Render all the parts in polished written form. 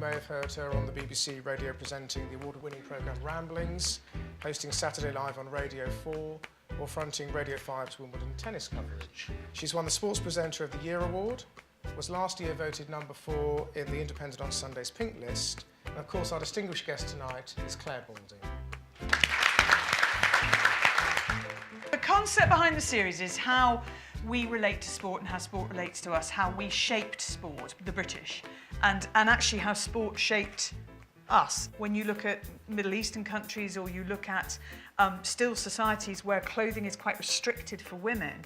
may have heard her on the BBC radio presenting the award-winning programme Ramblings, hosting Saturday Live on Radio 4, or fronting Radio 5's Wimbledon tennis coverage. She's won the Sports Presenter of the Year award, was last year voted number 4 in the Independent on Sunday's Pink List, and of course our distinguished guest tonight is Clare Balding. The concept behind the series is how we relate to sport and how sport relates to us, how we shaped sport, the British, and actually how sport shaped us. When you look at Middle Eastern countries or you look at still societies where clothing is quite restricted for women,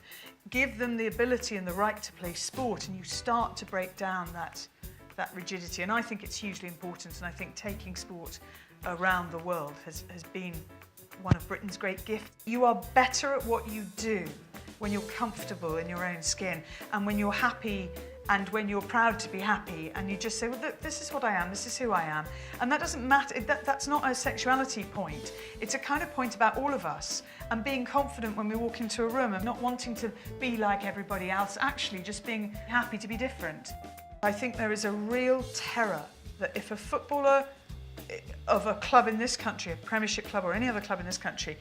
give them the ability and the right to play sport and you start to break down that rigidity. And I think it's hugely important, and I think taking sport around the world has been one of Britain's great gifts. You are better at what you do when you're comfortable in your own skin and when you're happy and when you're proud to be happy and you just say, well, look, this is what I am, this is who I am. And that doesn't matter, that's not a sexuality point. It's a kind of point about all of us and being confident when we walk into a room and not wanting to be like everybody else, actually just being happy to be different. I think there is a real terror that if a footballer of a club in this country, a Premiership club or any other club in this country,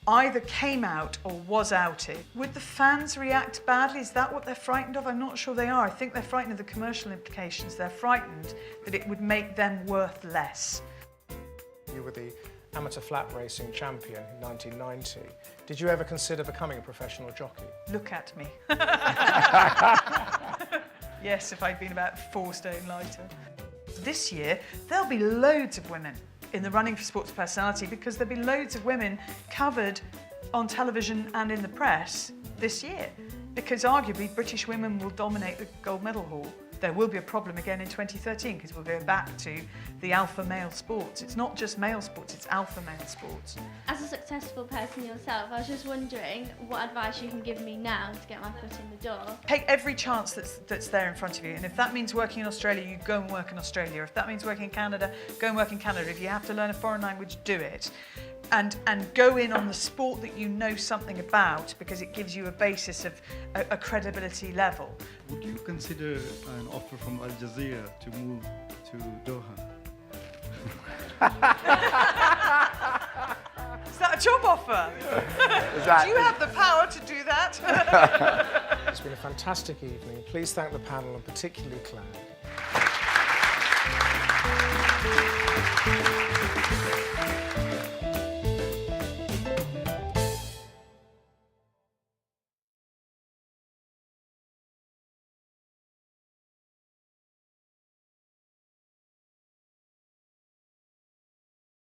either came out or was outed, would the fans react badly? Is that what they're frightened of? I'm not sure they are. I think they're frightened of the commercial implications. They're frightened that it would make them worth less. You were the amateur flat racing champion in 1990. Did you ever consider becoming a professional jockey? Look at me. Yes, if I'd been about 4 stone lighter. This year, there'll be loads of women in the running for sports personality because there'll be loads of women covered on television and in the press this year because arguably British women will dominate the gold medal haul. There will be a problem again in 2013 because we'll go back to the alpha male sports. It's not just male sports, it's alpha male sports. As a successful person yourself, I was just wondering what advice you can give me now to get my foot in the door. Take every chance that's there in front of you, and if that means working in Australia, you go and work in Australia. If that means working in Canada, go and work in Canada. If you have to learn a foreign language, do it. And go in on the sport that you know something about because it gives you a basis of a credibility level. Would you consider an offer from Al Jazeera to move to Doha? Is that a job offer? Do you have the power to do that? It's been a fantastic evening. Please thank the panel and particularly Clare.